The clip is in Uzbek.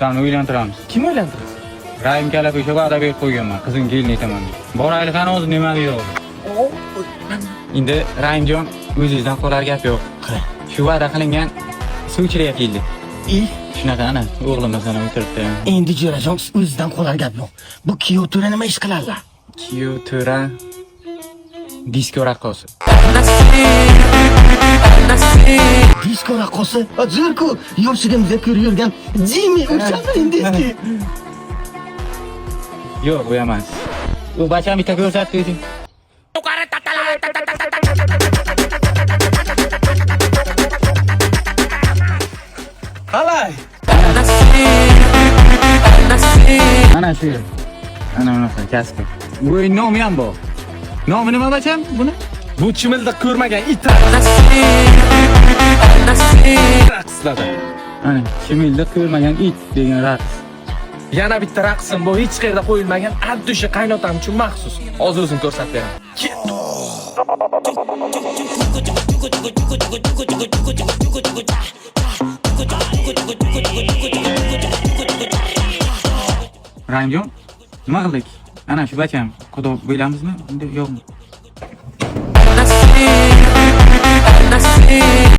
Seni uylantiramiz. Kim o'ylantiradi? Rahim kelib o'sha va'da berib qo'yganman, qizing kelin aytaman deb. Boraylik qani o'zi nima deydi. Endi Rahimjon o'zingizdan qolar gap yo'q. Shu va'da qilingan suv ichirga keldi. Shunaqa ana, o'g'limiz sana o'tiribdi. Endi Jo'rajon o'zidan qolar gap yo'q. Bu kuyov to'ra nima ish qilarlar? Kuyov to'ra disko raqqosi. Disko raqqosi? Zo'rku, yoshligimizda ko'rib yurgan Jimmy o'shaqi endi. Yo'q, bu emas. U bacham bitta ko'rsatdi o'zing. Qalay? Ana shu. Ana unaqa kasbi. Bu nomi ham bor. Nomi nima bacham buni? Bu chimildiq ko'rmagan it. Raqslarda. Ana, chimildiq ko'rmagan it degan raqs. Yana bitta raqsim bu hech qayerda qo'yilmagan addushi qaynotam uchun maxsus. Hozir o'zim ko'rsatib beraman. Rahimjon, nima qildik? Ana shu bacham, xudo bo'ylamizmi? Endi yo'qmi?